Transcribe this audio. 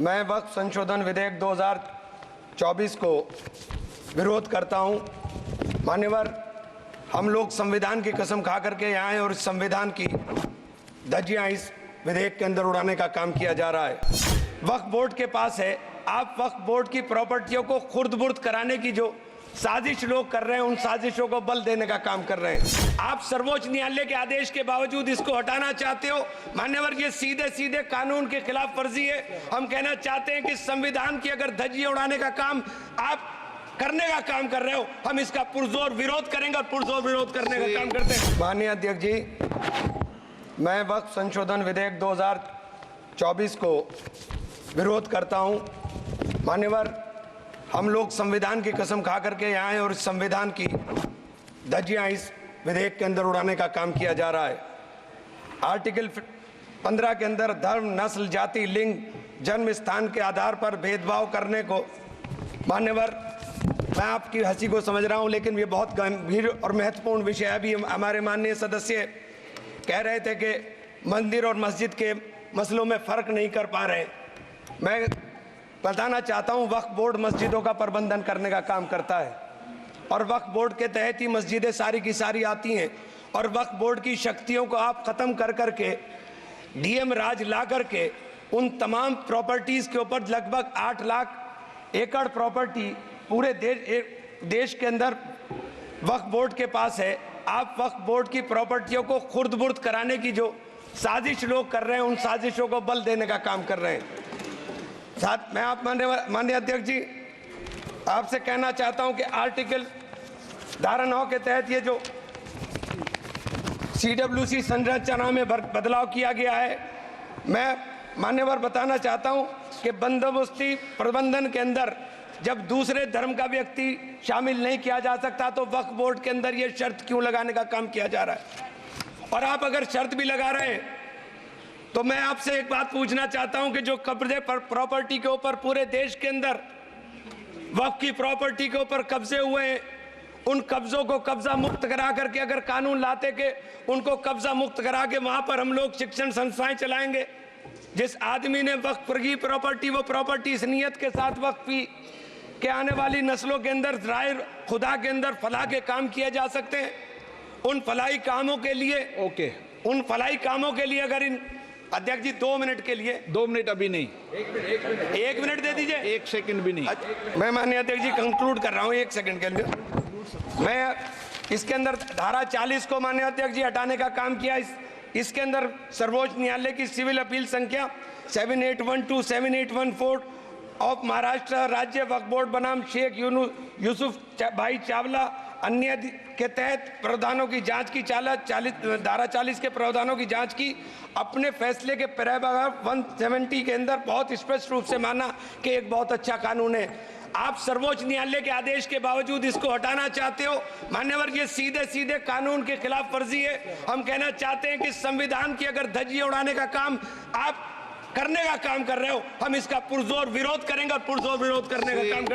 मैं वक्फ संशोधन विधेयक 2024 को विरोध करता हूं। मान्यवर, हम लोग संविधान की कसम खा करके यहाँ आए और इस संविधान की धज्जियां इस विधेयक के अंदर उड़ाने का काम किया जा रहा है। वक्फ बोर्ड के पास है, आप वक्फ बोर्ड की प्रॉपर्टियों को खुर्द-बुर्द कराने की जो साजिश लोग कर रहे हैं, उन साजिशों को बल देने का काम कर रहे हैं। आप सर्वोच्च न्यायालय के आदेश के बावजूद इसको हटाना चाहते हो। मान्यवर, ये सीधे सीधे कानून के खिलाफ वर्जी है। हम कहना चाहते हैं कि संविधान की अगर धज्जियां उड़ाने का काम आप करने का काम कर रहे हो, हम इसका पुरजोर विरोध करेंगे और पुरजोर विरोध करने का काम करते हैं। माननीय अध्यक्ष जी, मैं वक्फ संशोधन विधेयक 2024 को विरोध करता हूं। मान्यवर, हम लोग संविधान की कसम खा करके यहाँ आए और इस संविधान की धज्जियां इस विधेयक के अंदर उड़ाने का काम किया जा रहा है। आर्टिकल 15 के अंदर धर्म, नस्ल, जाति, लिंग, जन्म स्थान के आधार पर भेदभाव करने को, मान्यवर, मैं आपकी हंसी को समझ रहा हूं, लेकिन ये बहुत गंभीर और महत्वपूर्ण विषय है। अभी हमारे माननीय सदस्य कह रहे थे कि मंदिर और मस्जिद के मसलों में फ़र्क नहीं कर पा रहे। मैं बताना चाहता हूं, वक्फ बोर्ड मस्जिदों का प्रबंधन करने का काम करता है और वक्फ बोर्ड के तहत ही मस्जिदें सारी की सारी आती हैं। और वक्फ बोर्ड की शक्तियों को आप ख़त्म कर करके डीएम राज ला करके उन तमाम प्रॉपर्टीज़ के ऊपर लगभग 8 लाख एकड़ प्रॉपर्टी पूरे देश के अंदर वक्फ बोर्ड के पास है। आप वक्फ बोर्ड की प्रॉपर्टियों को खुर्द-बुर्द कराने की जो साजिश लोग कर रहे हैं, उन साजिशों को बल देने का काम कर रहे हैं। साथ मैं आप माननीय अध्यक्ष जी आपसे कहना चाहता हूं कि आर्टिकल धारा 9 के तहत ये जो CWC संरचना में बदलाव किया गया है, मैं मान्यवर बताना चाहता हूं कि बंदोबस्ती प्रबंधन के अंदर जब दूसरे धर्म का व्यक्ति शामिल नहीं किया जा सकता, तो वक्फ बोर्ड के अंदर ये शर्त क्यों लगाने का काम किया जा रहा है। और आप अगर शर्त भी लगा रहे हैं तो मैं आपसे एक बात पूछना चाहता हूं कि जो कब्जे पर प्रॉपर्टी के ऊपर पूरे देश के अंदर वक्फ की प्रॉपर्टी के ऊपर कब्जे हुए हैं, उन कब्जों को कब्जा मुक्त करा करके अगर कानून लाते के उनको कब्जा मुक्त करा के वहां पर हम लोग शिक्षण संस्थाएं चलाएंगे। जिस आदमी ने वक्फ की प्रॉपर्टी, वो प्रॉपर्टी इस नियत के साथ वक्फ की कि आने वाली नस्लों के अंदर राय खुदा के अंदर फलाह के काम किए जा सकते हैं। उन फलाही कामों के लिए उन फलाही कामों के लिए अगर इन अध्यक्ष जी 2 मिनट के लिए 2 मिनट अभी नहीं, 1 मिनट दे दीजिए, 1 सेकंड भी नहीं। मैं माननीय अध्यक्ष जी कंक्लूड कर रहा हूं 1 सेकंड के लिए। मैं इसके अंदर धारा 40 को माननीय अध्यक्ष जी हटाने का काम किया। इसके अंदर सर्वोच्च न्यायालय की सिविल अपील संख्या 7812 7814 ऑफ महाराष्ट्र राज्य वक्फ बोर्ड बनाम शेख यूसुफ भाई चावला अन्य के तहत प्रावधानों की जांच की धारा 40 के प्रावधानों की जांच की। अपने फैसले के पैराग्राफ 170 के अंदर बहुत स्पष्ट रूप से माना कि एक बहुत अच्छा कानून है। आप सर्वोच्च न्यायालय के आदेश के बावजूद इसको हटाना चाहते हो। मान्यवर, ये सीधे सीधे कानून के खिलाफ वर्जी है। हम कहना चाहते हैं कि संविधान की अगर धज्जियां उड़ाने का काम आप करने का काम कर रहे हो, हम इसका पुरजोर विरोध करेंगे और पुरजोर विरोध करने का काम करेंगे।